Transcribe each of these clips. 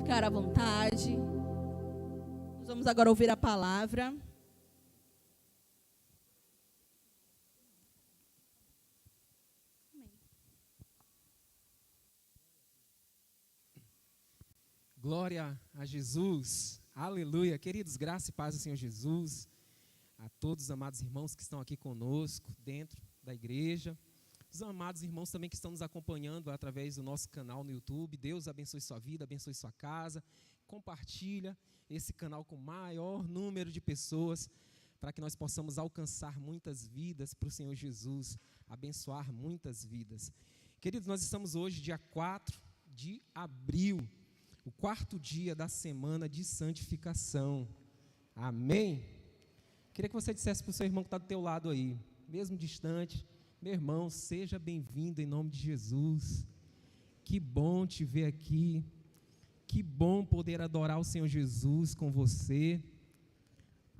ficar à vontade. Nós vamos agora ouvir a palavra. Glória a Jesus, aleluia. Queridos, graça e paz do Senhor Jesus, a todos os amados irmãos que estão aqui conosco, dentro da igreja, os amados irmãos também que estão nos acompanhando através do nosso canal no YouTube. Deus abençoe sua vida, abençoe sua casa, compartilha esse canal com o maior número de pessoas, para que nós possamos alcançar muitas vidas para o Senhor Jesus, abençoar muitas vidas. Queridos, nós estamos hoje, dia 4 de abril, o quarto dia da semana de santificação. Amém? Queria que você dissesse para o seu irmão que está do teu lado aí, mesmo distante: meu irmão, seja bem-vindo em nome de Jesus. Que bom te ver aqui. Que bom poder adorar o Senhor Jesus com você.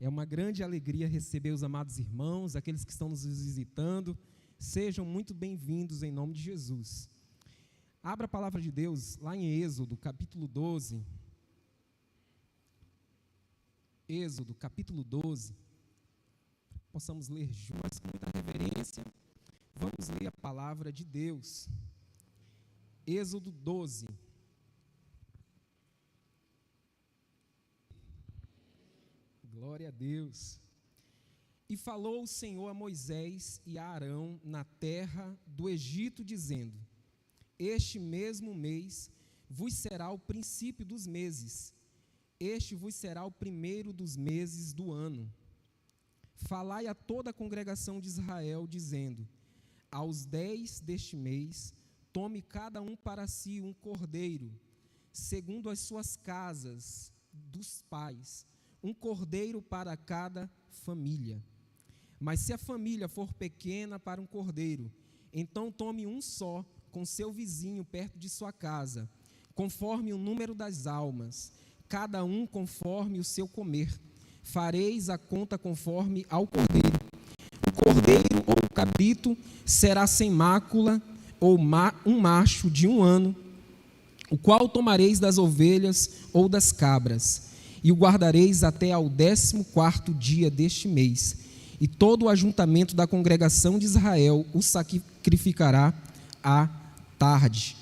É uma grande alegria receber os amados irmãos, aqueles que estão nos visitando. Sejam muito bem-vindos em nome de Jesus. Abra a palavra de Deus lá em Êxodo, capítulo 12. Êxodo, capítulo 12. Possamos ler juntos com muita reverência. Vamos ler a palavra de Deus. Êxodo 12. Glória a Deus. E falou o Senhor a Moisés e a Arão na terra do Egito, dizendo: este mesmo mês vos será o princípio dos meses, este vos será o primeiro dos meses do ano. Falai a toda a congregação de Israel, dizendo: aos 10 deste mês, tome cada um para si um cordeiro, segundo as suas casas dos pais, um cordeiro para cada família. Mas se a família for pequena para um cordeiro, então tome um só, com seu vizinho perto de sua casa, conforme o número das almas, cada um conforme o seu comer. Fareis a conta conforme ao cordeiro. O cordeiro ou o cabrito será sem mácula, ou um macho de 1 ano, o qual tomareis das ovelhas ou das cabras, e o guardareis até ao 14º dia deste mês, e todo o ajuntamento da congregação de Israel o sacrificará à tarde.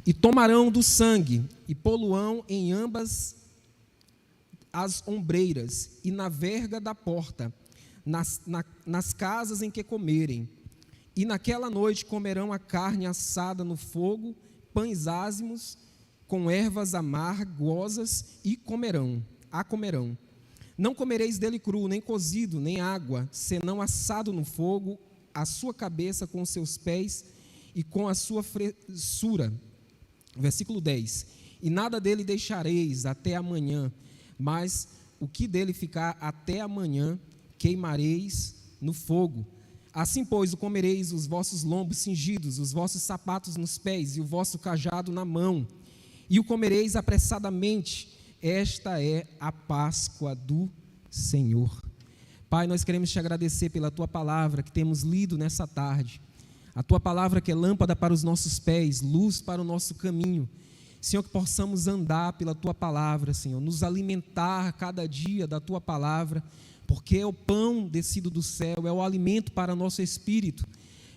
E tomarão do sangue, e poluão em ambas as ombreiras, e na verga da porta, nas casas em que comerem. E naquela noite comerão a carne assada no fogo, pães ázimos, com ervas amargosas, e comerão. Não comereis dele cru, nem cozido, nem água, senão assado no fogo, a sua cabeça com os seus pés e com a sua fressura. Versículo 10. E nada dele deixareis até amanhã, mas o que dele ficar até amanhã, queimareis no fogo. Assim, pois, o comereis os vossos lombos cingidos, os vossos sapatos nos pés e o vosso cajado na mão, e o comereis apressadamente. Esta é a Páscoa do Senhor. Pai, nós queremos te agradecer pela tua palavra que temos lido nessa tarde. A tua palavra que é lâmpada para os nossos pés, luz para o nosso caminho. Senhor, que possamos andar pela tua palavra, Senhor, nos alimentar cada dia da tua palavra, porque é o pão descido do céu, é o alimento para o nosso espírito.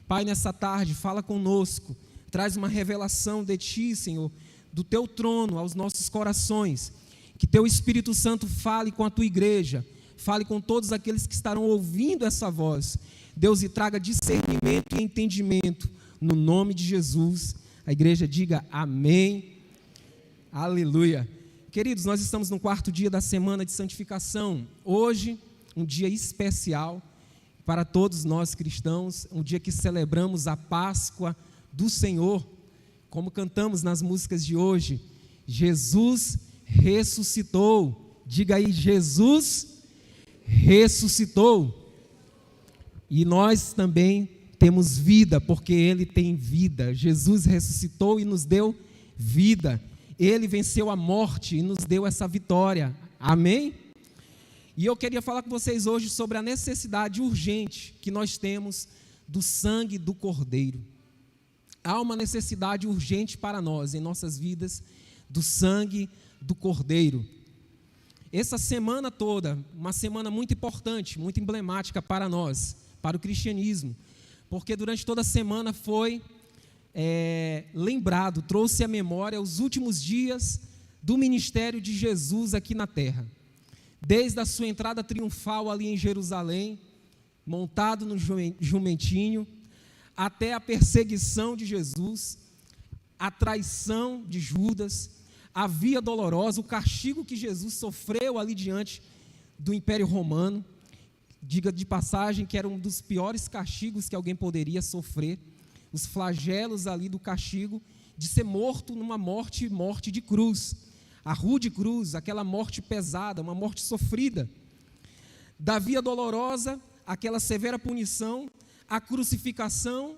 Pai, nessa tarde, fala conosco, traz uma revelação de ti, Senhor, do teu trono aos nossos corações. Que teu Espírito Santo fale com a tua igreja, fale com todos aqueles que estarão ouvindo essa voz. Deus, e traga discernimento e entendimento, no nome de Jesus. A igreja diga amém, aleluia. Queridos, nós estamos no 4º dia da semana de santificação. Hoje, um dia especial para todos nós cristãos, um dia que celebramos a Páscoa do Senhor, como cantamos nas músicas de hoje. Jesus ressuscitou. Diga aí, Jesus ressuscitou. E nós também temos vida, porque Ele tem vida. Jesus ressuscitou e nos deu vida. Ele venceu a morte e nos deu essa vitória. Amém? E eu queria falar com vocês hoje sobre a necessidade urgente que nós temos do sangue do Cordeiro. Há uma necessidade urgente para nós, em nossas vidas, do sangue do Cordeiro. Essa semana toda, uma semana muito importante, muito emblemática para nós, para o cristianismo, porque durante toda a semana foi lembrado, trouxe à memória os últimos dias do ministério de Jesus aqui na terra. Desde a sua entrada triunfal ali em Jerusalém, montado no jumentinho, até a perseguição de Jesus, a traição de Judas, a via dolorosa, o castigo que Jesus sofreu ali diante do Império Romano. Diga de passagem que era um dos piores castigos que alguém poderia sofrer, os flagelos ali do castigo de ser morto numa morte de cruz, a rude cruz, aquela morte pesada, uma morte sofrida. Da via dolorosa, aquela severa punição, a crucificação.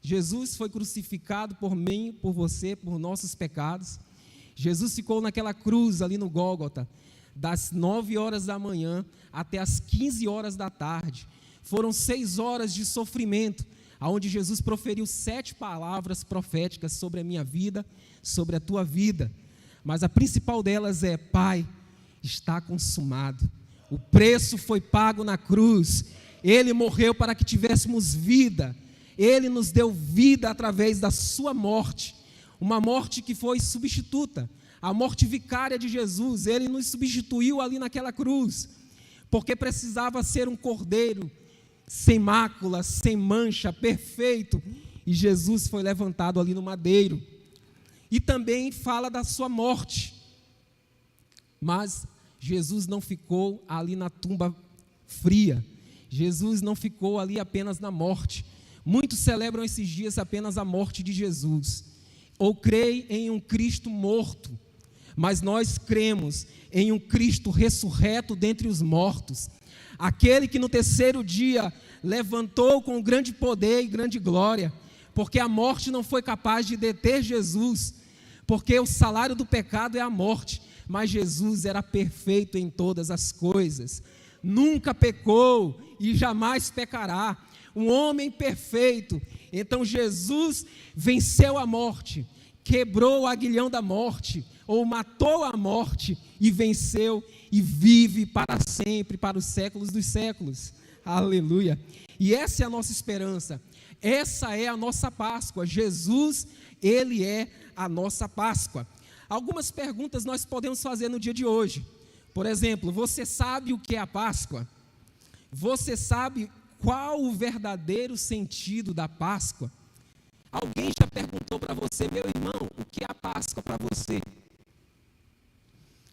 Jesus foi crucificado por mim, por você, por nossos pecados. Jesus ficou naquela cruz ali no Gólgota, das 9 horas da manhã até as 15 horas da tarde. Foram 6 horas de sofrimento, onde Jesus proferiu 7 palavras proféticas sobre a minha vida, sobre a tua vida. Mas a principal delas é: Pai, está consumado. O preço foi pago na cruz. Ele morreu para que tivéssemos vida. Ele nos deu vida através da sua morte. Uma morte que foi substituta, a morte vicária de Jesus. Ele nos substituiu ali naquela cruz, porque precisava ser um cordeiro sem mácula, sem mancha, perfeito, e Jesus foi levantado ali no madeiro. E também fala da sua morte, mas Jesus não ficou ali na tumba fria, Jesus não ficou ali apenas na morte. Muitos celebram esses dias apenas a morte de Jesus, ou creem em um Cristo morto, mas nós cremos em um Cristo ressurreto dentre os mortos, aquele que no terceiro dia levantou com grande poder e grande glória, porque a morte não foi capaz de deter Jesus, porque o salário do pecado é a morte, mas Jesus era perfeito em todas as coisas, nunca pecou e jamais pecará, um homem perfeito. Então Jesus venceu a morte, quebrou o aguilhão da morte, ou matou a morte e venceu e vive para sempre, para os séculos dos séculos. Aleluia. E essa é a nossa esperança, essa é a nossa Páscoa. Jesus, Ele é a nossa Páscoa. Algumas perguntas nós podemos fazer no dia de hoje. Por exemplo, você sabe o que é a Páscoa? Você sabe qual o verdadeiro sentido da Páscoa? Alguém já perguntou para você, meu irmão, o que é a Páscoa para você?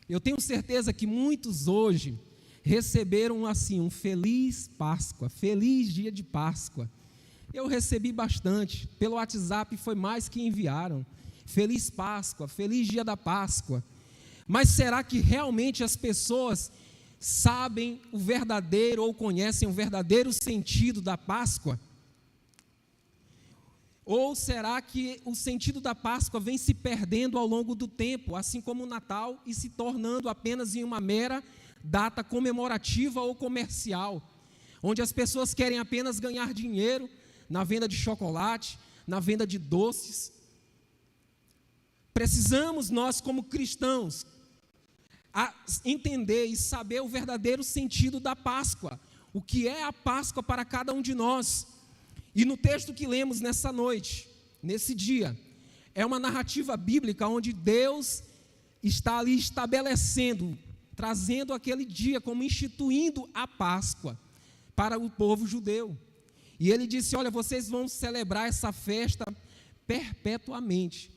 Eu tenho certeza que muitos hoje receberam assim um feliz Páscoa, feliz dia de Páscoa. Eu recebi bastante, pelo WhatsApp foi mais que enviaram. Feliz Páscoa, feliz dia da Páscoa. Mas será que realmente as pessoas sabem o verdadeiro ou conhecem o verdadeiro sentido da Páscoa? Ou será que o sentido da Páscoa vem se perdendo ao longo do tempo, assim como o Natal, e se tornando apenas em uma mera data comemorativa ou comercial, onde as pessoas querem apenas ganhar dinheiro na venda de chocolate, na venda de doces? Precisamos nós, como cristãos, entender e saber o verdadeiro sentido da Páscoa, o que é a Páscoa para cada um de nós. E no texto que lemos nessa noite, nesse dia, é uma narrativa bíblica onde Deus está ali estabelecendo, trazendo aquele dia como instituindo a Páscoa para o povo judeu. E ele disse: olha, vocês vão celebrar essa festa perpetuamente,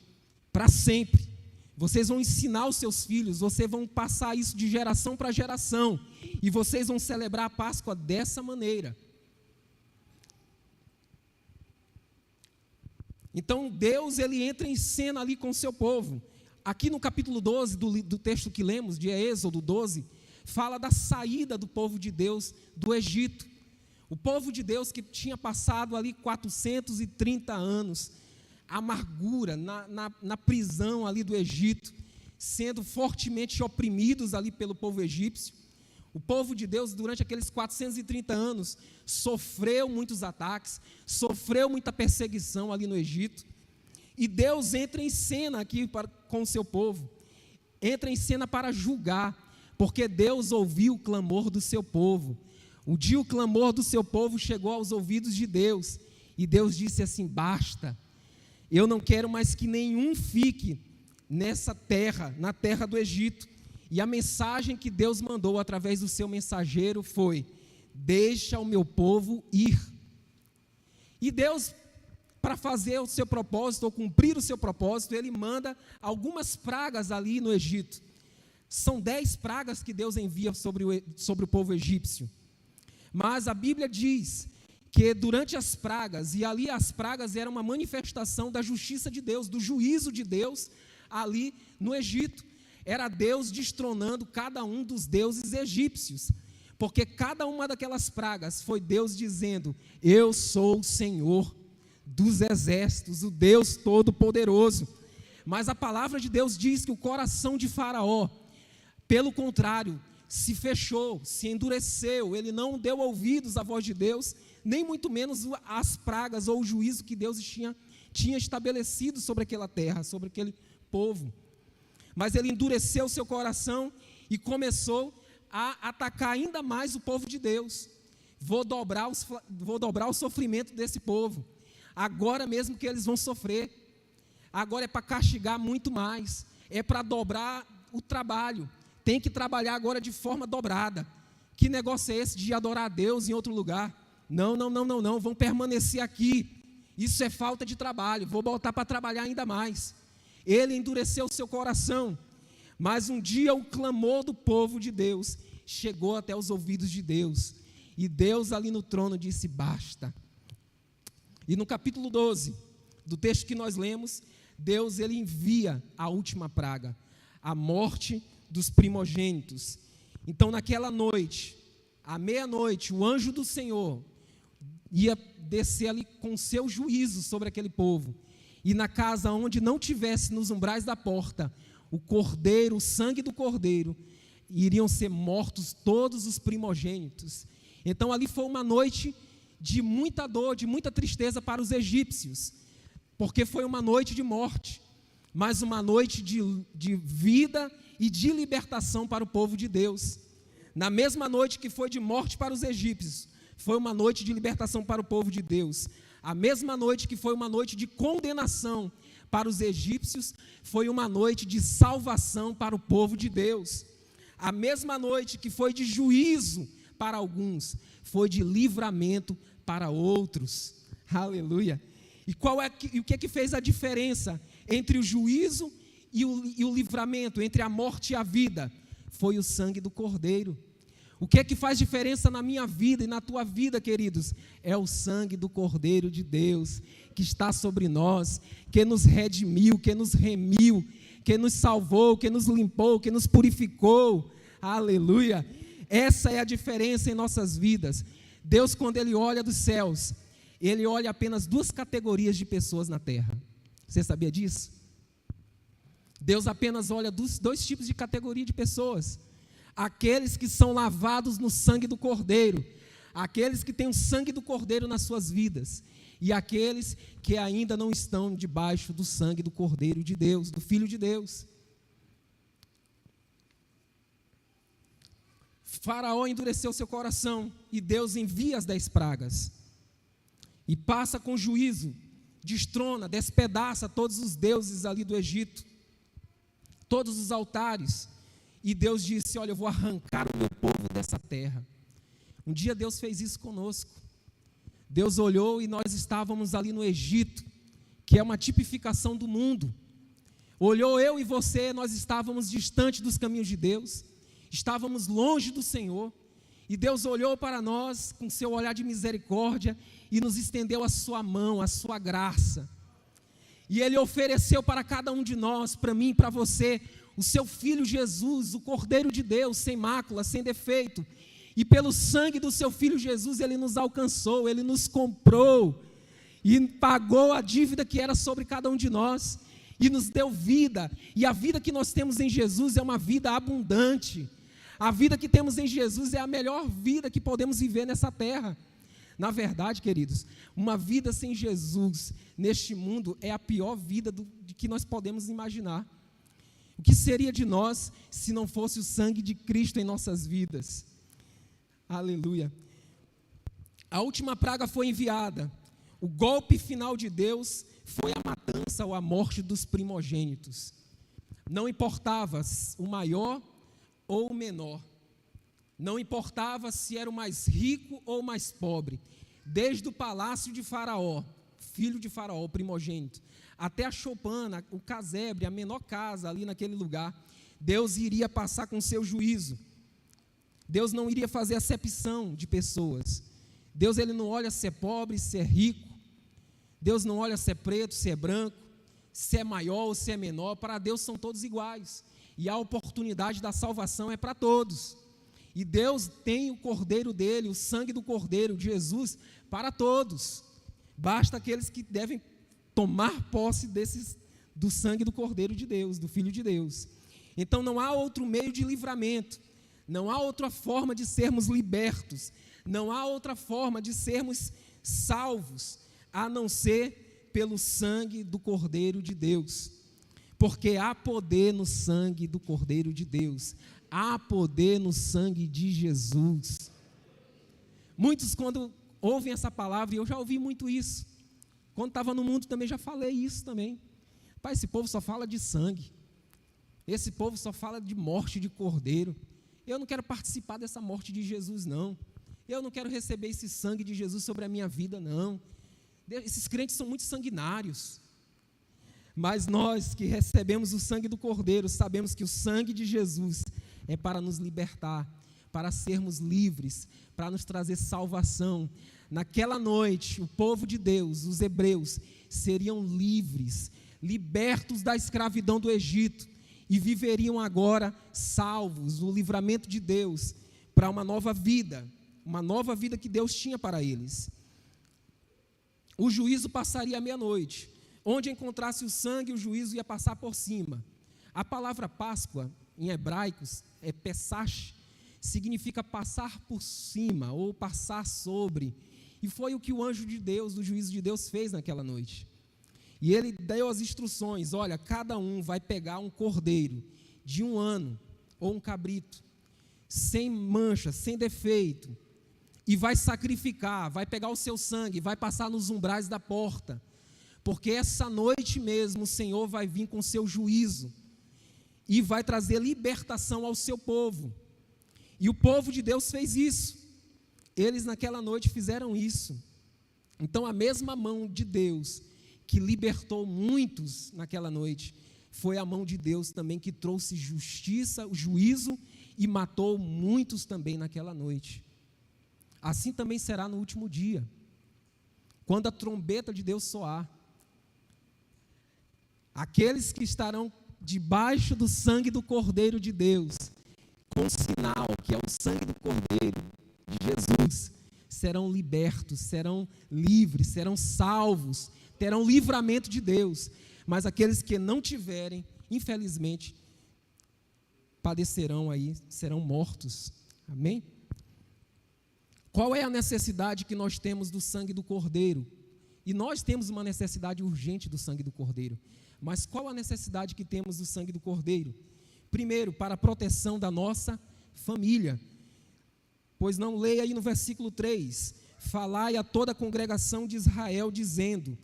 para sempre. Vocês vão ensinar os seus filhos, vocês vão passar isso de geração para geração, e vocês vão celebrar a Páscoa dessa maneira. Então Deus, ele entra em cena ali com o seu povo. Aqui no capítulo 12 do texto que lemos, de Êxodo 12, fala da saída do povo de Deus do Egito. O povo de Deus que tinha passado ali 430 anos, amargura, na prisão ali do Egito, sendo fortemente oprimidos ali pelo povo egípcio. O povo de Deus, durante aqueles 430 anos, sofreu muitos ataques, sofreu muita perseguição ali no Egito, e Deus entra em cena aqui com o seu povo, entra em cena para julgar, porque Deus ouviu o clamor do seu povo. Um dia o clamor do seu povo chegou aos ouvidos de Deus, e Deus disse assim: basta, eu não quero mais que nenhum fique nessa terra, na terra do Egito. E a mensagem que Deus mandou através do seu mensageiro foi: deixa o meu povo ir. E Deus, para fazer o seu propósito, ou cumprir o seu propósito, Ele manda algumas pragas ali no Egito. São 10 pragas que Deus envia sobre o povo egípcio. Mas a Bíblia diz que durante as pragas, e ali as pragas eram uma manifestação da justiça de Deus, do juízo de Deus ali no Egito. Era Deus destronando cada um dos deuses egípcios, porque cada uma daquelas pragas foi Deus dizendo: eu sou o Senhor dos exércitos, o Deus Todo-Poderoso. Mas a palavra de Deus diz que o coração de Faraó, pelo contrário, se fechou, se endureceu, ele não deu ouvidos à voz de Deus, nem muito menos às pragas ou o juízo que Deus tinha estabelecido sobre aquela terra, sobre aquele povo. Mas ele endureceu o seu coração e começou a atacar ainda mais o povo de Deus. Vou dobrar o sofrimento desse povo. Agora mesmo que eles vão sofrer. Agora é para castigar muito mais. É para dobrar o trabalho. Tem que trabalhar agora de forma dobrada. Que negócio é esse de adorar a Deus em outro lugar? Não, vão permanecer aqui. Isso é falta de trabalho. Vou botar para trabalhar ainda mais. Ele endureceu o seu coração, mas um dia o clamor do povo de Deus chegou até os ouvidos de Deus, e Deus ali no trono disse: basta. E no capítulo 12, do texto que nós lemos, Deus ele envia a última praga, a morte dos primogênitos. Então naquela noite, à meia-noite, o anjo do Senhor ia descer ali com seu juízo sobre aquele povo. E na casa onde não tivesse nos umbrais da porta o cordeiro, o sangue do cordeiro, iriam ser mortos todos os primogênitos. Então ali foi uma noite de muita dor, de muita tristeza para os egípcios, porque foi uma noite de morte, mas uma noite de vida e de libertação para o povo de Deus. Na mesma noite que foi de morte para os egípcios, foi uma noite de libertação para o povo de Deus. A mesma noite que foi uma noite de condenação para os egípcios, foi uma noite de salvação para o povo de Deus. A mesma noite que foi de juízo para alguns, foi de livramento para outros. Aleluia! E o que é que fez a diferença entre o juízo e o livramento, entre a morte e a vida? Foi o sangue do Cordeiro. O que é que faz diferença na minha vida e na tua vida, queridos? É o sangue do Cordeiro de Deus, que está sobre nós, que nos redimiu, que nos remiu, que nos salvou, que nos limpou, que nos purificou. Aleluia! Essa é a diferença em nossas vidas. Deus, quando Ele olha dos céus, Ele olha apenas 2 categorias de pessoas na terra. Você sabia disso? Deus apenas olha 2 tipos de categoria de pessoas. Aqueles que são lavados no sangue do Cordeiro, aqueles que têm o sangue do Cordeiro nas suas vidas, e aqueles que ainda não estão debaixo do sangue do Cordeiro de Deus, do Filho de Deus. Faraó endureceu seu coração, e Deus envia as 10 pragas, e passa com juízo, destrona, despedaça todos os deuses ali do Egito, todos os altares. E Deus disse: olha, eu vou arrancar o meu povo dessa terra. Um dia Deus fez isso conosco. Deus olhou e nós estávamos ali no Egito, que é uma tipificação do mundo. Olhou eu e você, nós estávamos distante dos caminhos de Deus, estávamos longe do Senhor, e Deus olhou para nós com seu olhar de misericórdia e nos estendeu a sua mão, a sua graça. E Ele ofereceu para cada um de nós, para mim e para você, o seu Filho Jesus, o Cordeiro de Deus, sem mácula, sem defeito. E pelo sangue do seu Filho Jesus, Ele nos alcançou, Ele nos comprou, e pagou a dívida que era sobre cada um de nós, e nos deu vida. E a vida que nós temos em Jesus é uma vida abundante. A vida que temos em Jesus é a melhor vida que podemos viver nessa terra. Na verdade, queridos, uma vida sem Jesus neste mundo é a pior vida que nós podemos imaginar. O que seria de nós se não fosse o sangue de Cristo em nossas vidas? Aleluia. A última praga foi enviada. O golpe final de Deus foi a matança ou a morte dos primogênitos. Não importava o maior ou o menor. Não importava se era o mais rico ou o mais pobre. Desde o palácio de Faraó, filho de Faraó, o primogênito, até a choupana, o casebre, a menor casa ali naquele lugar, Deus iria passar com seu juízo. Deus não iria fazer acepção de pessoas. Deus, ele não olha se é pobre, se é rico. Deus não olha se é preto, se é branco, se é maior ou se é menor. Para Deus são todos iguais. E a oportunidade da salvação é para todos. E Deus tem o cordeiro dele, o sangue do cordeiro, de Jesus, para todos. Basta aqueles que devem tomar posse do sangue do cordeiro de Deus, do Filho de Deus. Então não há outro meio de livramento, não há outra forma de sermos libertos, não há outra forma de sermos salvos, a não ser pelo sangue do Cordeiro de Deus, porque há poder no sangue do Cordeiro de Deus, há poder no sangue de Jesus. Muitos, quando ouvem essa palavra, e eu já ouvi muito isso, quando estava no mundo também já falei isso também, pai, esse povo só fala de sangue, esse povo só fala de morte de cordeiro. Eu não quero participar dessa morte de Jesus, não. Eu não quero receber esse sangue de Jesus sobre a minha vida, não. Esses crentes são muito sanguinários. Mas nós que recebemos o sangue do Cordeiro, sabemos que o sangue de Jesus é para nos libertar, para sermos livres, para nos trazer salvação. Naquela noite, o povo de Deus, os hebreus, seriam livres, libertos da escravidão do Egito, e viveriam agora salvos, no livramento de Deus, para uma nova vida que Deus tinha para eles. O juízo passaria à meia-noite. Onde encontrasse o sangue, o juízo ia passar por cima. A palavra Páscoa, em hebraicos, é Pesach, significa passar por cima, ou passar sobre. E foi o que o anjo de Deus, do juízo de Deus, fez naquela noite. E ele deu as instruções: olha, cada um vai pegar um cordeiro de 1 ano, ou um cabrito, sem mancha, sem defeito, e vai sacrificar, vai pegar o seu sangue, vai passar nos umbrais da porta, porque essa noite mesmo o Senhor vai vir com o seu juízo, e vai trazer libertação ao seu povo. E o povo de Deus fez isso, eles naquela noite fizeram isso. Então a mesma mão de Deus que libertou muitos naquela noite, foi a mão de Deus também que trouxe justiça, o juízo, e matou muitos também naquela noite. Assim também será no último dia, quando a trombeta de Deus soar. Aqueles que estarão debaixo do sangue do Cordeiro de Deus, com o sinal que é o sangue do Cordeiro de Jesus, serão libertos, serão livres, serão salvos, terão livramento de Deus. Mas aqueles que não tiverem, infelizmente, padecerão aí, serão mortos. Amém? Qual é a necessidade que nós temos do sangue do Cordeiro? E nós temos uma necessidade urgente do sangue do Cordeiro. Mas qual a necessidade que temos do sangue do Cordeiro? Primeiro, para a proteção da nossa família. Pois não, leia aí no versículo 3: falai a toda a congregação de Israel, dizendo: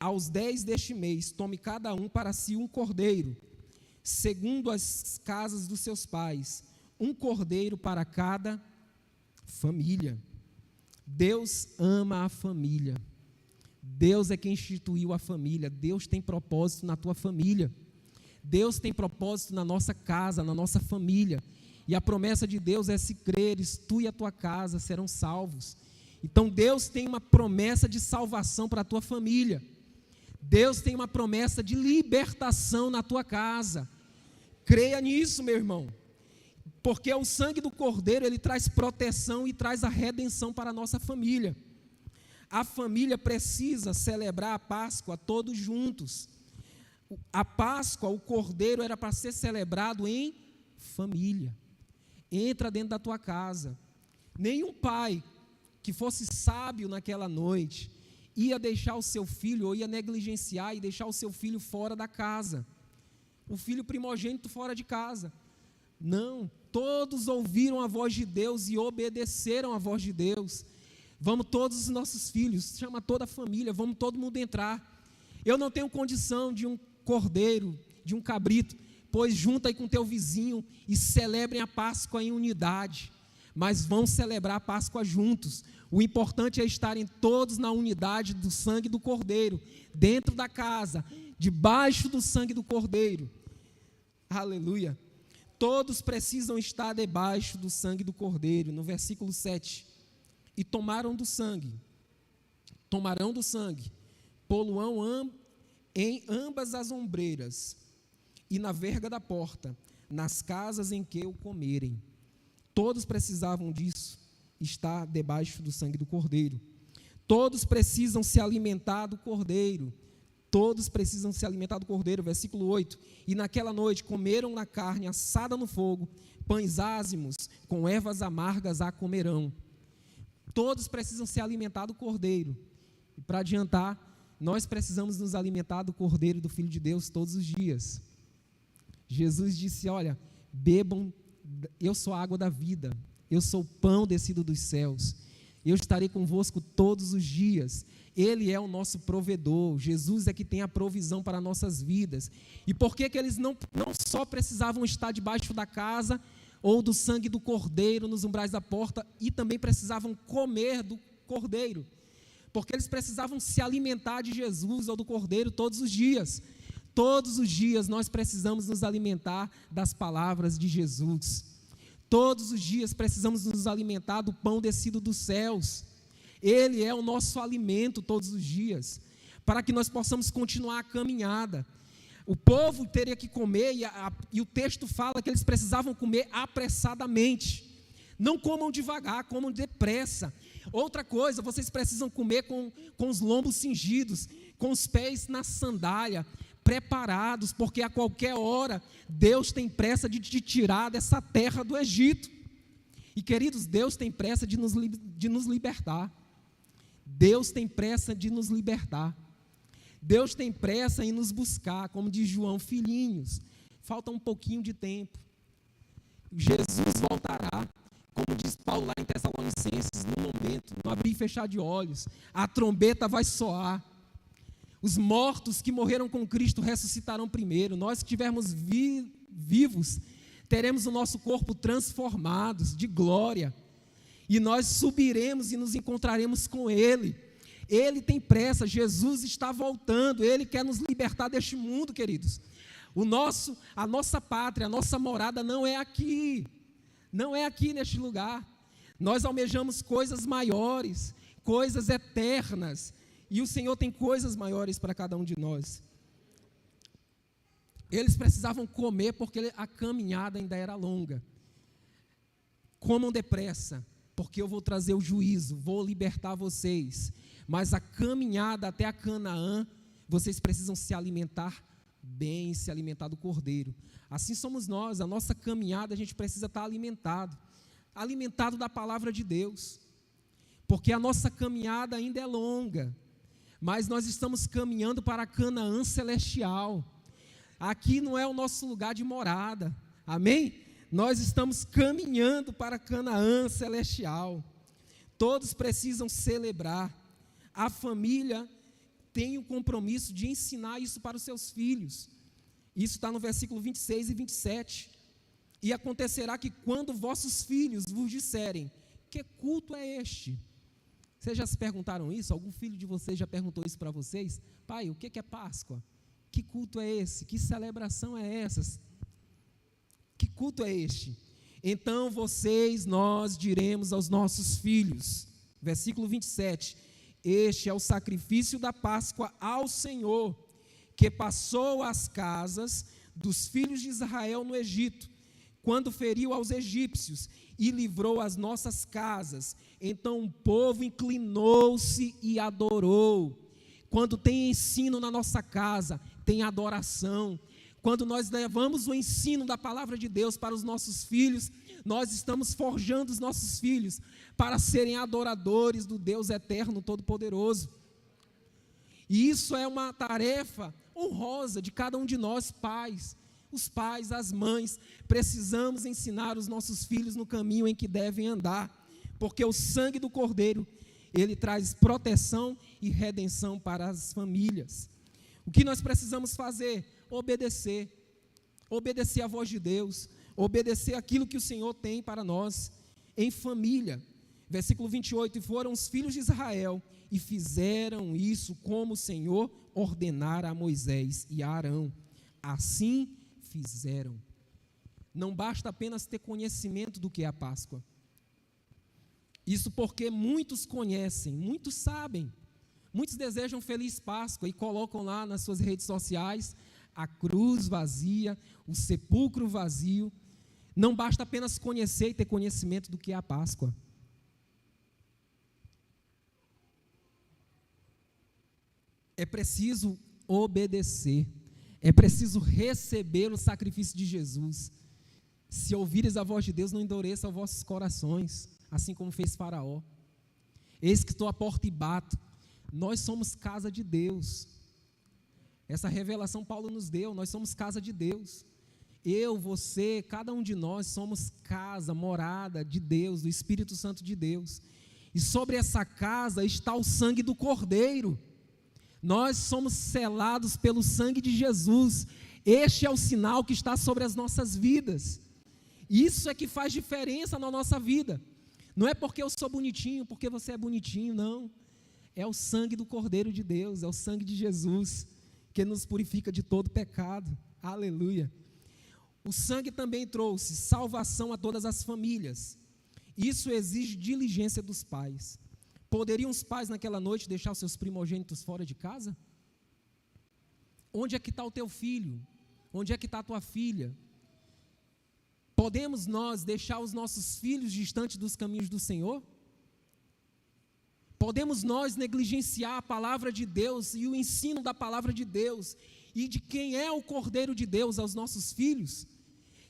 aos 10 deste mês, tome cada um para si um cordeiro, segundo as casas dos seus pais, um cordeiro para cada família. Deus ama a família. Deus é quem instituiu a família. Deus tem propósito na tua família. Deus tem propósito na nossa casa, na nossa família. E a promessa de Deus é: se creres, tu e a tua casa serão salvos. Então Deus tem uma promessa de salvação para a tua família. Deus tem uma promessa de libertação na tua casa. Creia nisso, meu irmão. Porque o sangue do Cordeiro, ele traz proteção e traz a redenção para a nossa família. A família precisa celebrar a Páscoa todos juntos. A Páscoa, o Cordeiro, era para ser celebrado em família. Entra dentro da tua casa. Nenhum pai que fosse sábio naquela noite ia deixar o seu filho, ou ia negligenciar e deixar o seu filho fora da casa. o filho primogênito fora de casa. Não, todos ouviram a voz de Deus e obedeceram a voz de Deus. Vamos todos os nossos filhos, chama toda a família, vamos todo mundo entrar. Eu não tenho condição de um cordeiro, de um cabrito, pois junta aí com teu vizinho e celebrem a Páscoa em unidade, mas vão celebrar a Páscoa juntos. O importante é estarem todos na unidade do sangue do cordeiro, dentro da casa, debaixo do sangue do cordeiro. Aleluia. Todos precisam estar debaixo do sangue do cordeiro. No versículo 7, e tomarão do sangue, poluão em ambas as ombreiras e na verga da porta, nas casas em que o comerem. Todos precisavam disso, estar debaixo do sangue do cordeiro. Todos precisam se alimentar do cordeiro. Todos precisam se alimentar do cordeiro. Versículo 8, e naquela noite comeram na carne assada no fogo, pães ázimos, com ervas amargas a comerão. Todos precisam se alimentar do cordeiro. E para adiantar, nós precisamos nos alimentar do cordeiro do Filho de Deus todos os dias. Jesus disse, olha, bebam, eu sou a água da vida, eu sou o pão descido dos céus, eu estarei convosco todos os dias. Ele é o nosso provedor, Jesus é que tem a provisão para nossas vidas. E por que eles não só precisavam estar debaixo da casa ou do sangue do cordeiro nos umbrais da porta, e também precisavam comer do cordeiro? Porque eles precisavam se alimentar de Jesus ou do cordeiro todos os dias. Todos os dias nós precisamos nos alimentar das palavras de Jesus. Todos os dias precisamos nos alimentar do pão descido dos céus. Ele é o nosso alimento todos os dias, para que nós possamos continuar a caminhada. O povo teria que comer, e o texto fala que eles precisavam comer apressadamente. Não comam devagar, comam depressa. Outra coisa, vocês precisam comer com os lombos cingidos, com os pés na sandália, preparados, porque a qualquer hora Deus tem pressa de te tirar dessa terra do Egito. E queridos, Deus tem pressa de nos libertar. Deus tem pressa de nos libertar. Deus tem pressa em nos buscar, como diz João, filhinhos, falta um pouquinho de tempo. Jesus voltará, como diz Paulo lá em Tessalonicenses, no momento, no abrir e fechar de olhos, a trombeta vai soar. Os mortos que morreram com Cristo ressuscitarão primeiro. Nós que estivermos vivos, teremos o nosso corpo transformado de glória. E nós subiremos e nos encontraremos com Ele. Ele tem pressa, Jesus está voltando. Ele quer nos libertar deste mundo, queridos. A nossa pátria, a nossa morada não é aqui. Não é aqui neste lugar. Nós almejamos coisas maiores, coisas eternas. E o Senhor tem coisas maiores para cada um de nós. Eles precisavam comer porque a caminhada ainda era longa. Comam depressa, porque eu vou trazer o juízo, vou libertar vocês. Mas a caminhada até a Canaã, vocês precisam se alimentar bem, se alimentar do cordeiro. Assim somos nós, a nossa caminhada a gente precisa estar alimentado da palavra de Deus. Porque a nossa caminhada ainda é longa. Mas nós estamos caminhando para a Canaã celestial. Aqui não é o nosso lugar de morada, amém? Nós estamos caminhando para a Canaã celestial. Todos precisam celebrar. A família tem o compromisso de ensinar isso para os seus filhos. Isso está no versículo 26 e 27. E acontecerá que quando vossos filhos vos disserem, que culto é este? Vocês já se perguntaram isso? Algum filho de vocês já perguntou isso para vocês? Pai, o que é Páscoa? Que culto é esse? Que celebração é essa? Que culto é este? Então nós diremos aos nossos filhos, versículo 27, este é o sacrifício da Páscoa ao Senhor, que passou às casas dos filhos de Israel no Egito, quando feriu aos egípcios e livrou as nossas casas. Então o povo inclinou-se e adorou. Quando tem ensino na nossa casa, tem adoração. Quando nós levamos o ensino da palavra de Deus para os nossos filhos, nós estamos forjando os nossos filhos para serem adoradores do Deus eterno, todo-poderoso. E isso é uma tarefa honrosa de cada um de nós, pais. Os pais, as mães, precisamos ensinar os nossos filhos no caminho em que devem andar, porque o sangue do Cordeiro, ele traz proteção e redenção para as famílias. O que nós precisamos fazer? Obedecer à voz de Deus, obedecer aquilo que o Senhor tem para nós, em família. Versículo 28, e foram os filhos de Israel, e fizeram isso como o Senhor ordenara a Moisés e a Arão. Assim fizeram. Não basta apenas ter conhecimento do que é a Páscoa. Isso porque muitos conhecem, muitos sabem, muitos desejam feliz Páscoa e colocam lá nas suas redes sociais a cruz vazia, o sepulcro vazio. Não basta apenas conhecer e ter conhecimento do que é a Páscoa. É preciso obedecer, é preciso receber o sacrifício de Jesus. Se ouvires a voz de Deus, não endureça os vossos corações, assim como fez Faraó. Eis que estou à porta e bato. Nós somos casa de Deus. Essa revelação Paulo nos deu, nós somos casa de Deus. Eu, você, cada um de nós somos casa, morada de Deus, do Espírito Santo de Deus. E sobre essa casa está o sangue do Cordeiro. Nós somos selados pelo sangue de Jesus. Este é o sinal que está sobre as nossas vidas. Isso é que faz diferença na nossa vida. Não é porque eu sou bonitinho, porque você é bonitinho, não. É o sangue do Cordeiro de Deus, é o sangue de Jesus, que nos purifica de todo pecado. Aleluia. O sangue também trouxe salvação a todas as famílias. Isso exige diligência dos pais. Poderiam os pais naquela noite deixar os seus primogênitos fora de casa? Onde é que está o teu filho? Onde é que está a tua filha? Podemos nós deixar os nossos filhos distantes dos caminhos do Senhor? Podemos nós negligenciar a palavra de Deus e o ensino da palavra de Deus e de quem é o Cordeiro de Deus aos nossos filhos?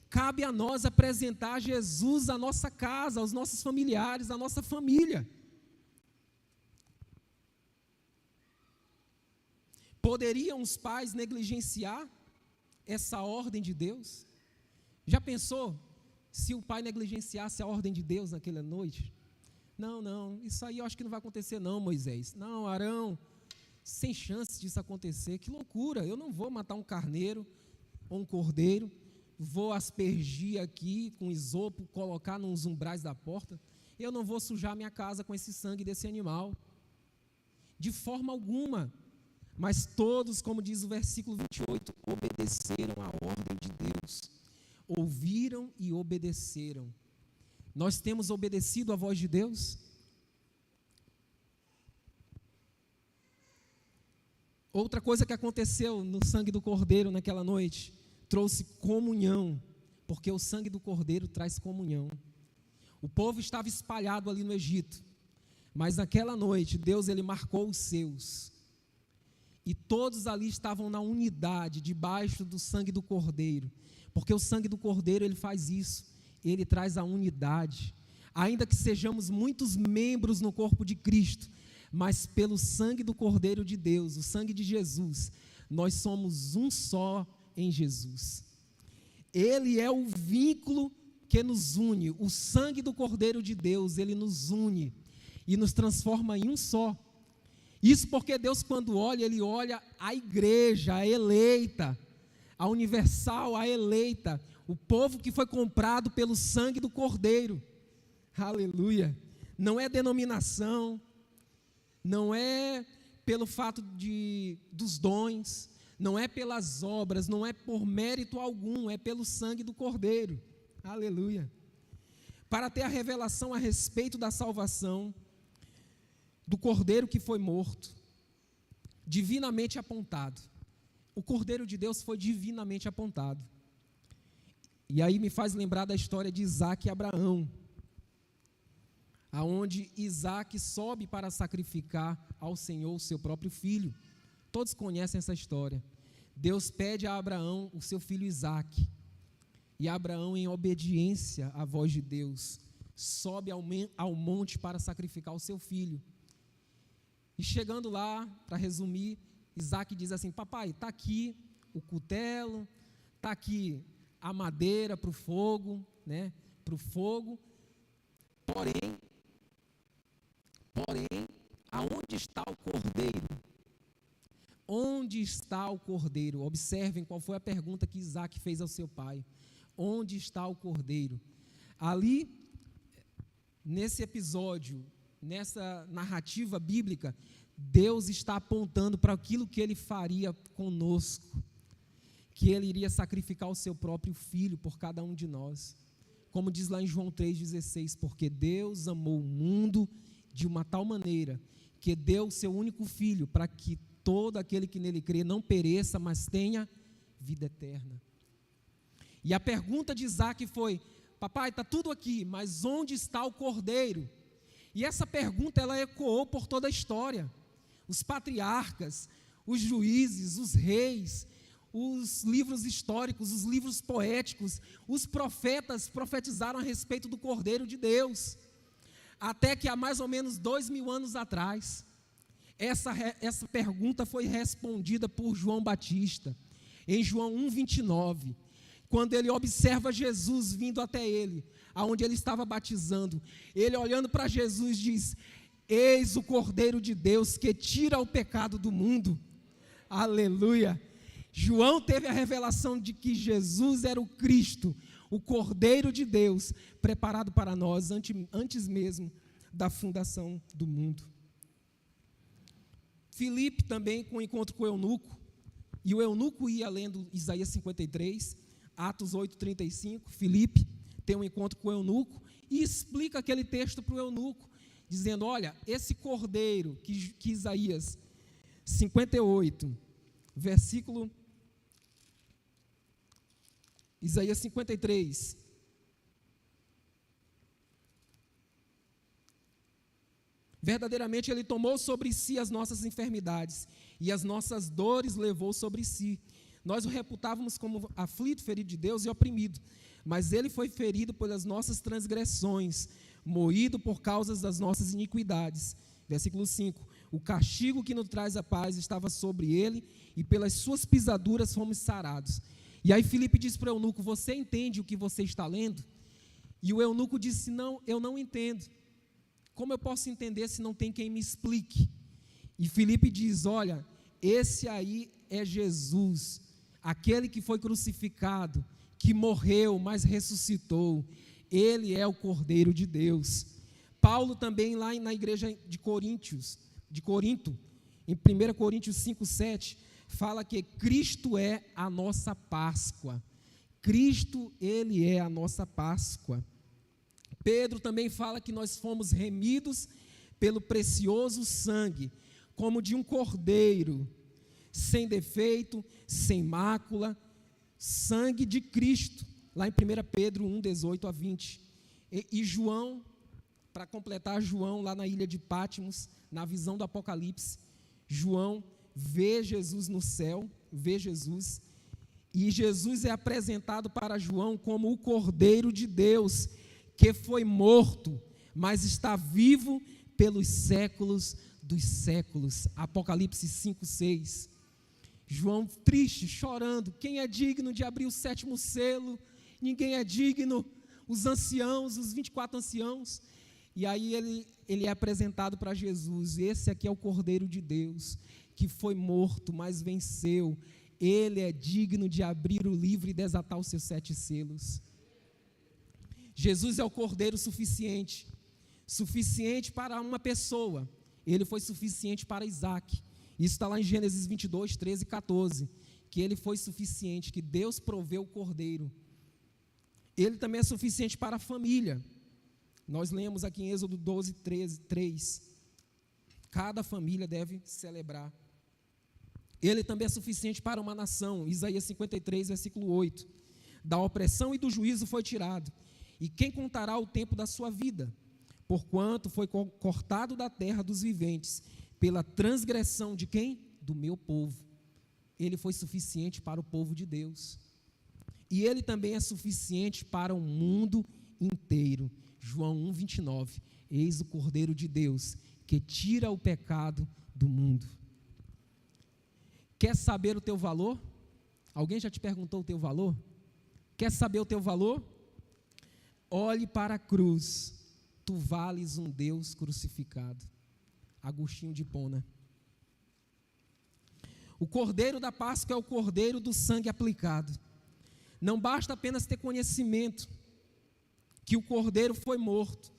Cabe a nós apresentar Jesus à nossa casa, aos nossos familiares, à nossa família. Poderiam os pais negligenciar essa ordem de Deus? Já pensou se o pai negligenciasse a ordem de Deus naquela noite? Não, isso aí eu acho que não vai acontecer não, Moisés. Não, Arão, sem chance disso acontecer. Que loucura, eu não vou matar um carneiro ou um cordeiro, vou aspergir aqui com isopo, colocar nos umbrais da porta. Eu não vou sujar minha casa com esse sangue desse animal. De forma alguma. Mas todos, como diz o versículo 28, obedeceram à ordem de Deus. Ouviram e obedeceram. Nós temos obedecido à voz de Deus? Outra coisa que aconteceu no sangue do Cordeiro naquela noite, trouxe comunhão, porque o sangue do Cordeiro traz comunhão. O povo estava espalhado ali no Egito, mas naquela noite Deus ele marcou os seus. E todos ali estavam na unidade, debaixo do sangue do Cordeiro. Porque o sangue do Cordeiro, ele faz isso. Ele traz a unidade. Ainda que sejamos muitos membros no corpo de Cristo, mas pelo sangue do Cordeiro de Deus, o sangue de Jesus, nós somos um só em Jesus. Ele é o vínculo que nos une. O sangue do Cordeiro de Deus, ele nos une e nos transforma em um só. Isso porque Deus, quando olha, Ele olha a igreja, a eleita, a universal, a eleita, o povo que foi comprado pelo sangue do Cordeiro. Aleluia. Não é denominação, não é pelo fato dos dons, não é pelas obras, não é por mérito algum, é pelo sangue do Cordeiro. Aleluia. Para ter a revelação a respeito da salvação, do Cordeiro que foi morto, divinamente apontado. O Cordeiro de Deus foi divinamente apontado. E aí me faz lembrar da história de Isaac e Abraão, aonde Isaac sobe para sacrificar ao Senhor o seu próprio filho. Todos conhecem essa história. Deus pede a Abraão o seu filho Isaac, e Abraão, em obediência à voz de Deus, sobe ao monte para sacrificar o seu filho. E chegando lá, para resumir, Isaac diz assim: papai, está aqui o cutelo, está aqui a madeira para o fogo, né? Para o fogo. Porém, aonde está o cordeiro? Onde está o cordeiro? Observem qual foi a pergunta que Isaac fez ao seu pai. Onde está o cordeiro? Ali, nesse episódio, nessa narrativa bíblica, Deus está apontando para aquilo que Ele faria conosco, que Ele iria sacrificar o seu próprio filho por cada um de nós. Como diz lá em João 3,16, porque Deus amou o mundo de uma tal maneira, que deu o seu único filho, para que todo aquele que nele crê não pereça, mas tenha vida eterna. E a pergunta de Isaac foi: papai, está tudo aqui, mas onde está o cordeiro? E essa pergunta, ela ecoou por toda a história. Os patriarcas, os juízes, os reis, os livros históricos, os livros poéticos, os profetas profetizaram a respeito do Cordeiro de Deus. Até que há mais ou menos 2000 anos atrás, essa pergunta foi respondida por João Batista, em João 1,29, quando ele observa Jesus vindo até ele, aonde ele estava batizando. Ele, olhando para Jesus, diz: eis o Cordeiro de Deus que tira o pecado do mundo. Aleluia! João teve a revelação de que Jesus era o Cristo, o Cordeiro de Deus, preparado para nós antes mesmo da fundação do mundo. Filipe também, com o encontro com o eunuco, e o eunuco ia lendo Isaías 53, Atos 8,35, Filipe tem um encontro com o eunuco e explica aquele texto para o eunuco, dizendo: olha, esse cordeiro que Isaías 58, versículo Isaías 53, verdadeiramente ele tomou sobre si as nossas enfermidades e as nossas dores levou sobre si. Nós o reputávamos como aflito, ferido de Deus e oprimido, mas ele foi ferido pelas nossas transgressões, moído por causa das nossas iniquidades. Versículo 5, o castigo que nos traz a paz estava sobre ele, e pelas suas pisaduras fomos sarados. E aí Filipe diz para o eunuco: você entende o que você está lendo? E o eunuco disse: não, eu não entendo. Como eu posso entender se não tem quem me explique? E Filipe diz: olha, esse aí é Jesus, aquele que foi crucificado, que morreu, mas ressuscitou. Ele é o Cordeiro de Deus. Paulo também, lá na igreja de Corinto, em 1 Coríntios 5,7, fala que Cristo é a nossa Páscoa. Cristo, Ele é a nossa Páscoa. Pedro também fala que nós fomos remidos pelo precioso sangue, como de um cordeiro, sem defeito, sem mácula, sangue de Cristo, lá em 1 Pedro 1, 18 a 20. E João, para completar, João, lá na ilha de Pátimos, na visão do Apocalipse, João vê Jesus no céu, vê Jesus, e Jesus é apresentado para João como o Cordeiro de Deus, que foi morto, mas está vivo pelos séculos dos séculos. Apocalipse 5, 6. João triste, chorando: quem é digno de abrir o 7º selo? Ninguém é digno. Os anciãos, os 24 anciãos. E aí ele é apresentado para Jesus: esse aqui é o Cordeiro de Deus, que foi morto, mas venceu. Ele é digno de abrir o livro e desatar os seus 7 selos. Jesus é o Cordeiro suficiente para uma pessoa. Ele foi suficiente para Isaac. Isso está lá em Gênesis 22, 13 e 14, que ele foi suficiente, que Deus proveu o Cordeiro. Ele também é suficiente para a família. Nós lemos aqui em Êxodo 12, 3, cada família deve celebrar. Ele também é suficiente para uma nação. Isaías 53, versículo 8, da opressão e do juízo foi tirado, e quem contará o tempo da sua vida? Porquanto foi cortado da terra dos viventes, pela transgressão de quem? Do meu povo. Ele foi suficiente para o povo de Deus. E ele também é suficiente para o mundo inteiro. João 1, 29. Eis o Cordeiro de Deus, que tira o pecado do mundo. Quer saber o teu valor? Alguém já te perguntou o teu valor? Quer saber o teu valor? Olhe para a cruz, tu vales um Deus crucificado. Agostinho de Hipona. O cordeiro da Páscoa é o cordeiro do sangue aplicado. Não basta apenas ter conhecimento que o cordeiro foi morto.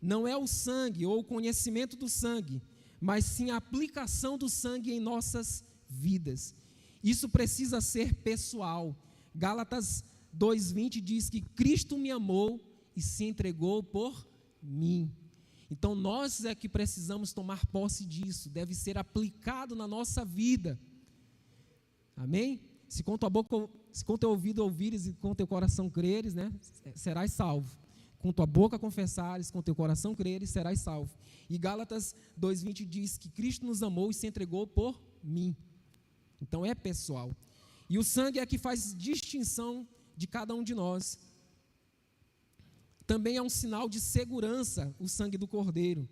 Não é o sangue ou o conhecimento do sangue, mas sim a aplicação do sangue em nossas vidas. Isso precisa ser pessoal. Gálatas 2:20 diz que Cristo me amou e se entregou por mim. Então nós é que precisamos tomar posse disso, deve ser aplicado na nossa vida. Amém? Se com tua boca, se com teu ouvido ouvires e com teu coração creres, né, serás salvo. Com tua boca confessares, com teu coração creres, serás salvo. E Gálatas 2:20 diz que Cristo nos amou e se entregou por mim. Então é pessoal. E o sangue é que faz distinção de cada um de nós. Também é um sinal de segurança, o sangue do Cordeiro.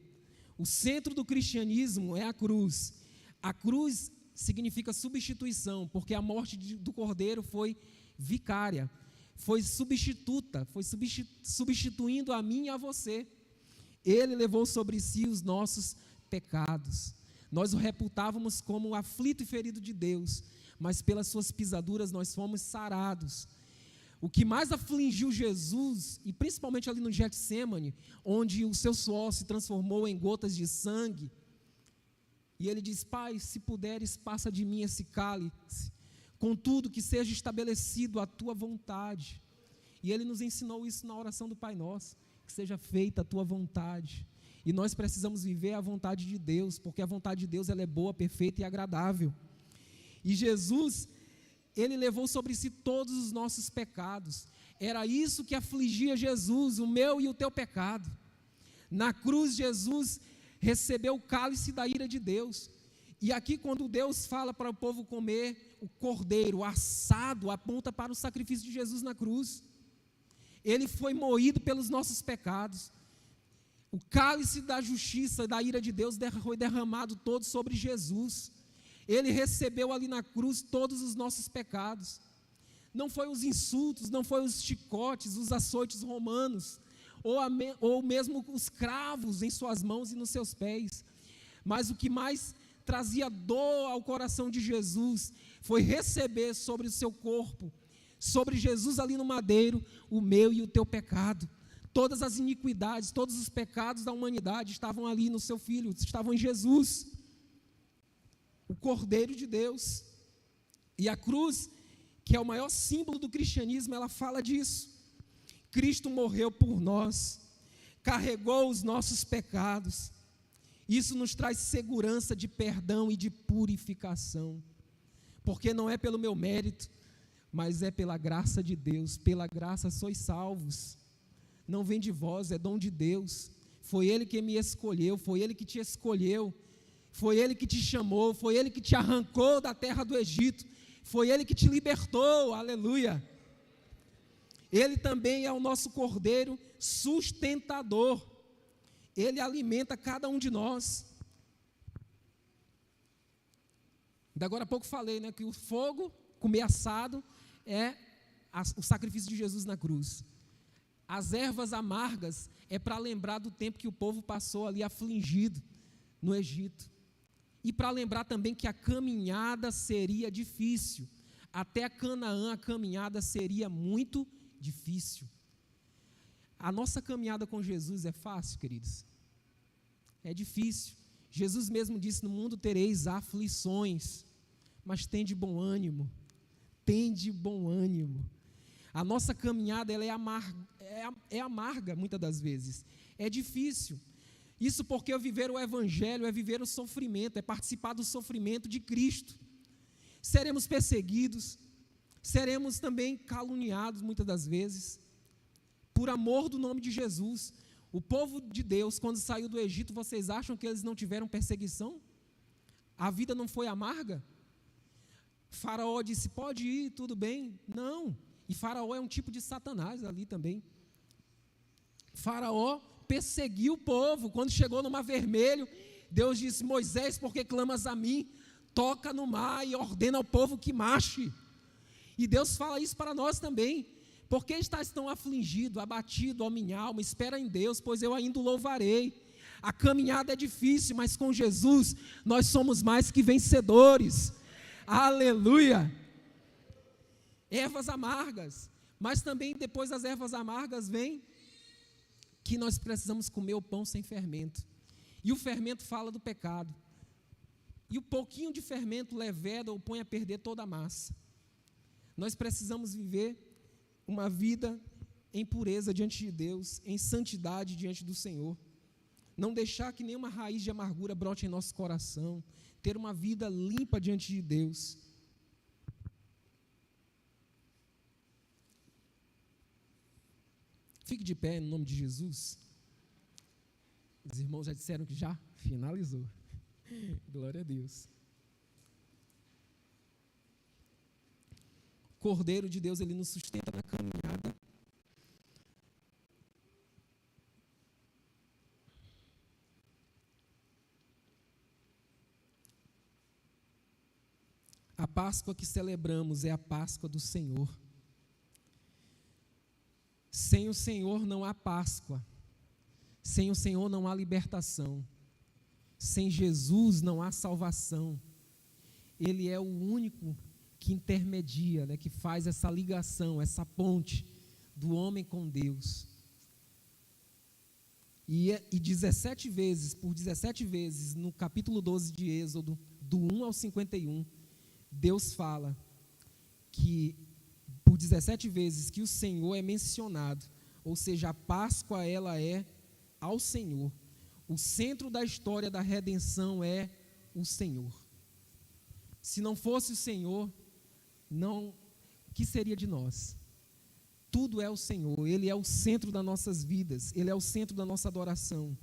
O centro do cristianismo é a cruz. A cruz significa substituição, porque a morte do Cordeiro foi vicária, foi substituta, foi substituindo a mim e a você. Ele levou sobre si os nossos pecados. Nós o reputávamos como aflito e ferido de Deus, mas pelas suas pisaduras nós fomos sarados. O que mais afligiu Jesus, e principalmente ali no Getsêmani, onde o seu suor se transformou em gotas de sangue, e ele diz: Pai, se puderes, passa de mim esse cálice, contudo que seja estabelecido a tua vontade. E ele nos ensinou isso na oração do Pai Nosso, que seja feita a tua vontade. E nós precisamos viver a vontade de Deus, porque a vontade de Deus ela é boa, perfeita e agradável. E Jesus, ele levou sobre si todos os nossos pecados. Era isso que afligia Jesus, o meu e o teu pecado. Na cruz, Jesus recebeu o cálice da ira de Deus. E aqui, quando Deus fala para o povo comer o cordeiro assado, aponta para o sacrifício de Jesus na cruz. Ele foi moído pelos nossos pecados. O cálice da justiça, da ira de Deus foi derramado todo sobre Jesus. Ele recebeu ali na cruz todos os nossos pecados. Não foi os insultos, não foi os chicotes, os açoites romanos, ou mesmo os cravos em suas mãos e nos seus pés. Mas o que mais trazia dor ao coração de Jesus foi receber sobre o seu corpo, sobre Jesus ali no madeiro, o meu e o teu pecado. Todas as iniquidades, todos os pecados da humanidade estavam ali no seu Filho, estavam em Jesus, o Cordeiro de Deus. E a cruz, que é o maior símbolo do cristianismo, ela fala disso. Cristo morreu por nós, carregou os nossos pecados. Isso nos traz segurança de perdão e de purificação, porque não é pelo meu mérito, mas é pela graça de Deus. Pela graça sois salvos. Não vem de vós, é dom de Deus. Foi Ele que me escolheu, foi Ele que te escolheu, foi Ele que te chamou, foi Ele que te arrancou da terra do Egito, foi Ele que te libertou, aleluia. Ele também é o nosso Cordeiro sustentador. Ele alimenta cada um de nós. Ainda agora há pouco falei, né, que o fogo, comer assado, é o sacrifício de Jesus na cruz. As ervas amargas é para lembrar do tempo que o povo passou ali afligido no Egito. E para lembrar também que a caminhada seria difícil. Até Canaã a caminhada seria muito difícil. A nossa caminhada com Jesus é fácil, queridos? É difícil. Jesus mesmo disse: no mundo tereis aflições, mas tende bom ânimo. Tende bom ânimo. A nossa caminhada ela é amarga muitas das vezes. É difícil. Isso porque viver o Evangelho é viver o sofrimento, é participar do sofrimento de Cristo. Seremos perseguidos, seremos também caluniados muitas das vezes, por amor do nome de Jesus. O povo de Deus, quando saiu do Egito, vocês acham que eles não tiveram perseguição? A vida não foi amarga? Faraó disse: pode ir, tudo bem. Não. E Faraó é um tipo de Satanás ali também. Faraó perseguiu o povo. Quando chegou no Mar Vermelho, Deus disse: Moisés, por que clamas a mim? Toca no mar e ordena ao povo que marche. E Deus fala isso para nós também. Por que estás tão afligido, abatido, ó minha alma? Espera em Deus, pois eu ainda o louvarei. A caminhada é difícil, mas com Jesus nós somos mais que vencedores. Aleluia! Ervas amargas, mas também depois das ervas amargas vem que nós precisamos comer o pão sem fermento. E o fermento fala do pecado. E o pouquinho de fermento leveda ou põe a perder toda a massa. Nós precisamos viver uma vida em pureza diante de Deus, em santidade diante do Senhor. Não deixar que nenhuma raiz de amargura brote em nosso coração. Ter uma vida limpa diante de Deus. Fique de pé no nome de Jesus. Os irmãos já disseram que já finalizou. Glória a Deus. O Cordeiro de Deus, ele nos sustenta na caminhada. A Páscoa que celebramos é a Páscoa do Senhor. Sem o Senhor não há Páscoa. Sem o Senhor não há libertação. Sem Jesus não há salvação. Ele é o único que intermedia, né, que faz essa ligação, essa ponte do homem com Deus. E 17 vezes, por 17 vezes, no capítulo 12 de Êxodo, do 1 ao 51, Deus fala que, por 17 vezes, que o Senhor é mencionado, ou seja, a Páscoa, ela é ao Senhor. O centro da história da redenção é o Senhor. Se não fosse o Senhor, o que seria de nós? Tudo é o Senhor, Ele é o centro das nossas vidas, Ele é o centro da nossa adoração.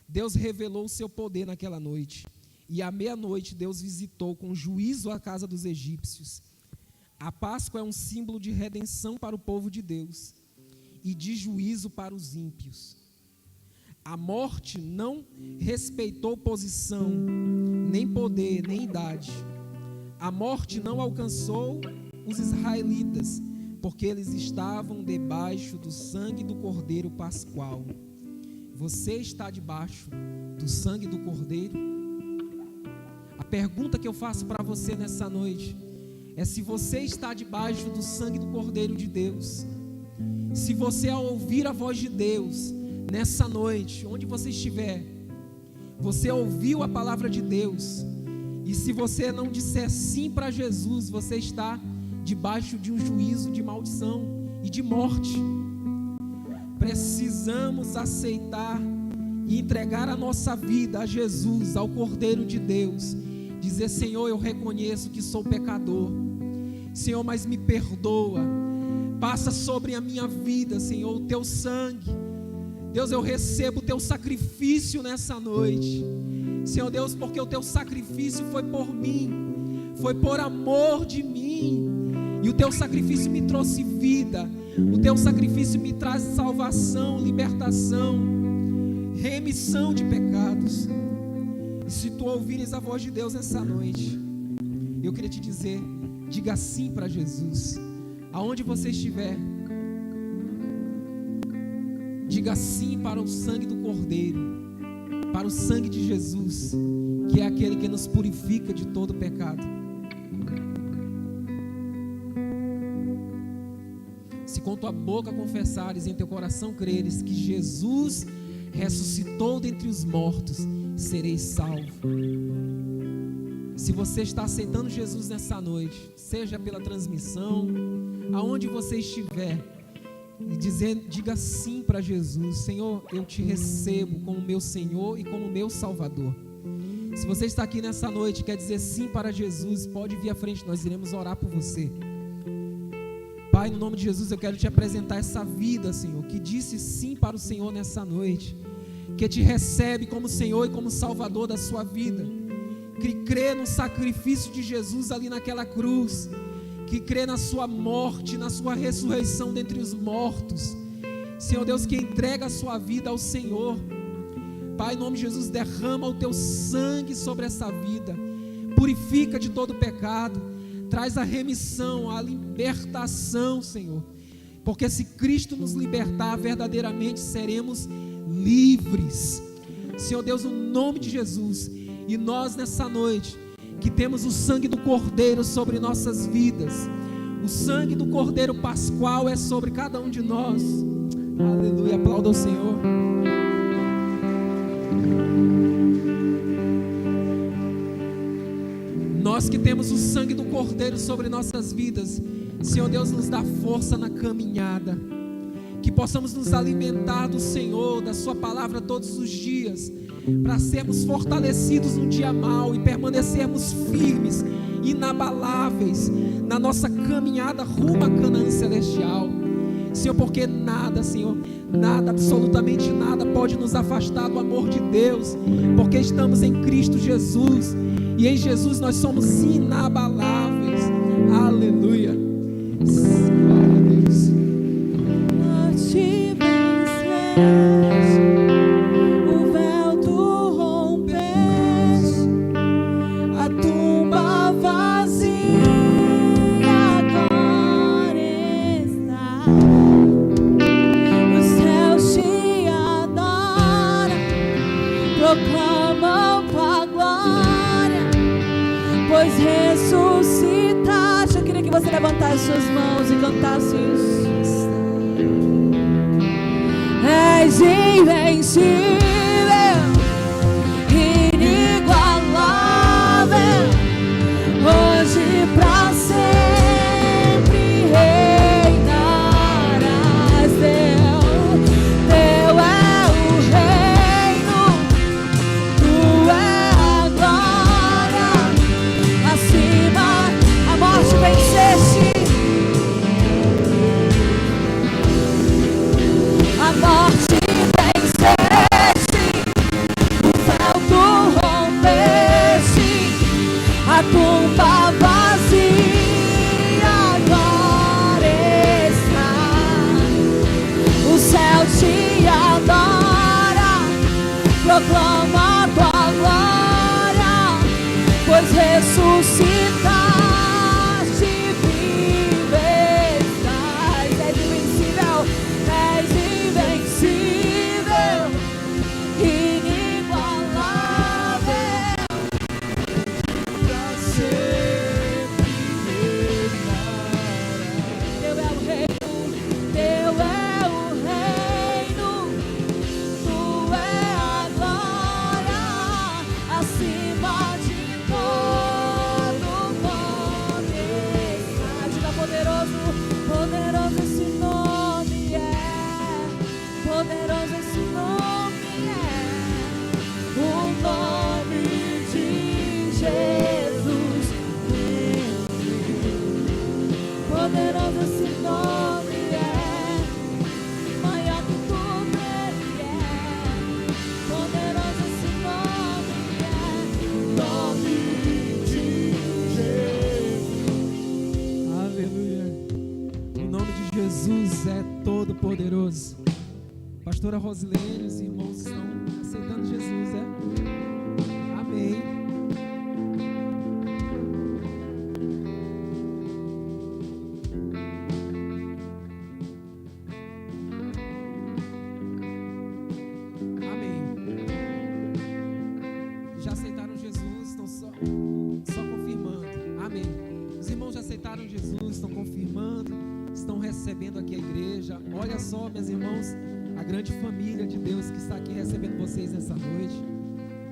Deus revelou o seu poder naquela noite, e à meia-noite Deus visitou com juízo a casa dos egípcios. A Páscoa é um símbolo de redenção para o povo de Deus, e de juízo para os ímpios. A morte não respeitou posição, nem poder, nem idade. A morte não alcançou os israelitas, porque eles estavam debaixo do sangue do Cordeiro Pascual. Você está debaixo do sangue do Cordeiro? A pergunta que eu faço para você nessa noite é se você está debaixo do sangue do Cordeiro de Deus. Se você, ao ouvir a voz de Deus nessa noite, onde você estiver, você ouviu a palavra de Deus, e se você não disser sim para Jesus, você está debaixo de um juízo de maldição e de morte. Precisamos aceitar e entregar a nossa vida a Jesus, ao Cordeiro de Deus. Dizer: Senhor, eu reconheço que sou pecador. Senhor, mas me perdoa. Passa sobre a minha vida, Senhor, o teu sangue. Deus, eu recebo o teu sacrifício nessa noite. Senhor Deus, porque o teu sacrifício foi por mim, foi por amor de mim, e o teu sacrifício me trouxe vida, o teu sacrifício me traz salvação, libertação, remissão de pecados. E se tu ouvires a voz de Deus nessa noite, eu queria te dizer: diga sim para Jesus, aonde você estiver. Diga sim para o sangue do Cordeiro, para o sangue de Jesus, que é aquele que nos purifica de todo pecado. Se com tua boca confessares e em teu coração creres que Jesus ressuscitou dentre os mortos, sereis salvo. Se você está aceitando Jesus nessa noite, seja pela transmissão, aonde você estiver, e diga sim para Jesus: Senhor, eu te recebo como meu Senhor e como meu Salvador. Se você está aqui nessa noite e quer dizer sim para Jesus, pode vir à frente, nós iremos orar por você. Pai, no nome de Jesus, eu quero te apresentar essa vida, Senhor, que disse sim para o Senhor nessa noite, que te recebe como Senhor e como Salvador da sua vida, que crê no sacrifício de Jesus ali naquela cruz, que crê na sua morte, na sua ressurreição dentre os mortos. Senhor Deus, que entrega a sua vida ao Senhor. Pai, em nome de Jesus, derrama o teu sangue sobre essa vida, purifica de todo pecado, traz a remissão, a libertação, Senhor, porque se Cristo nos libertar, verdadeiramente seremos livres, Senhor Deus, no nome de Jesus. E nós nessa noite, que temos o sangue do Cordeiro sobre nossas vidas, o sangue do Cordeiro Pascual é sobre cada um de nós. Aleluia, aplauda o Senhor. Nós que temos o sangue do Cordeiro sobre nossas vidas, Senhor Deus, nos dá força na caminhada, que possamos nos alimentar do Senhor, da sua palavra todos os dias, para sermos fortalecidos no dia mau e permanecermos firmes, inabaláveis na nossa caminhada rumo à Canaã celestial, Senhor, porque nada, Senhor, nada, absolutamente nada pode nos afastar do amor de Deus, porque estamos em Cristo Jesus, e em Jesus nós somos inabaláveis. Aleluia. Glória a Deus. Te venceste, o véu tu rompeste, a tumba vazia agora está. Os céus te adoram, proclamam tua glória, pois ressuscitaste. Eu queria que você levantasse suas mãos e cantasse isso. És invencível, inigualável, hoje pra sempre reinarás. Teu é o reino, tu é a glória, acima a morte venceste. A morte venceste, o véu tu rompeste, a tumba vazia agora está. O céu te adora, proclama tua glória, pois ressuscitaste, vives. És invencível, és invencível, inigualável, pra sempre reinarás. Teu é o reino, teu é o reino, tu é a glória, acima de todo nome está. Diga poderoso, poderoso esse nome é, poderoso esse nome é, o nome de Jesus. Poderoso esse nome é, maior que tudo ele é, poderoso esse nome é, nome de Jesus. Aleluia. O nome de Jesus é todo poderoso. Pastora Rosilene, os irmãos estão aceitando Jesus, é? Amém. Amém. Já aceitaram Jesus? Estão só confirmando. Amém. Os irmãos já aceitaram Jesus, estão confirmando, estão recebendo aqui a igreja. Olha só, meus irmãos, a grande família de Deus que está aqui recebendo vocês nessa noite.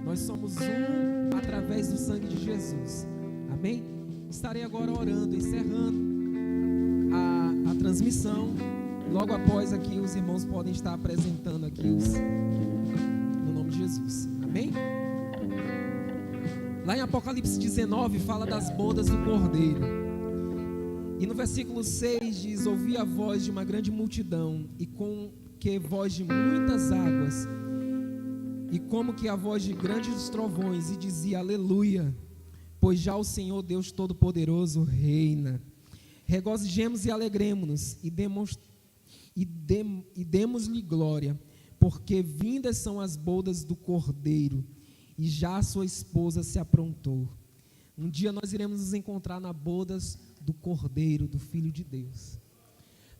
Nós somos um através do sangue de Jesus. Amém? Estarei agora orando, encerrando a transmissão. Logo após aqui os irmãos podem estar apresentando aqui no nome de Jesus. Amém? Lá em Apocalipse 19 fala das bodas do Cordeiro. E no versículo 6 diz: ouvi a voz de uma grande multidão, e com que voz de muitas águas, e como que a voz de grandes trovões, e dizia: aleluia, pois já o Senhor Deus Todo-Poderoso reina. Regozijemos e alegremos-nos, e demos-lhe glória, porque vindas são as bodas do Cordeiro, e já a sua esposa se aprontou. Um dia nós iremos nos encontrar na bodas do Cordeiro, do Filho de Deus.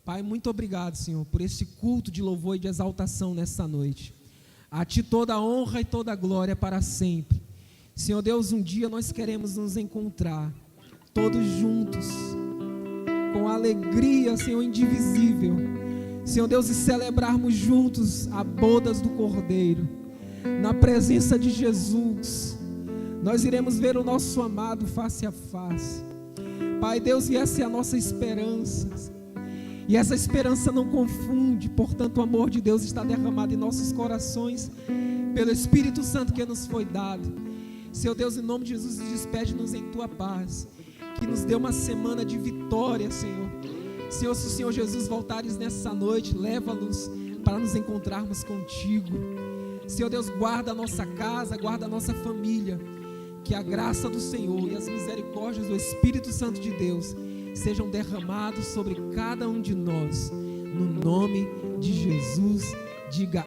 Pai, muito obrigado, Senhor, por esse culto de louvor e de exaltação nessa noite. A Ti toda a honra e toda a glória para sempre. Senhor Deus, um dia nós queremos nos encontrar todos juntos, com alegria, Senhor, indivisível, Senhor Deus, e celebrarmos juntos a bodas do Cordeiro, na presença de Jesus. Nós iremos ver o nosso amado face a face, Pai Deus, e essa é a nossa esperança, e essa esperança não confunde. Portanto, o amor de Deus está derramado em nossos corações, pelo Espírito Santo que nos foi dado. Senhor Deus, em nome de Jesus, despede-nos em Tua paz, que nos dê uma semana de vitória, Senhor. Senhor, se o Senhor Jesus voltares nessa noite, leva-nos para nos encontrarmos contigo. Senhor Deus, guarda a nossa casa, guarda a nossa família, que a graça do Senhor e as misericórdias do Espírito Santo de Deus sejam derramados sobre cada um de nós, no nome de Jesus. Diga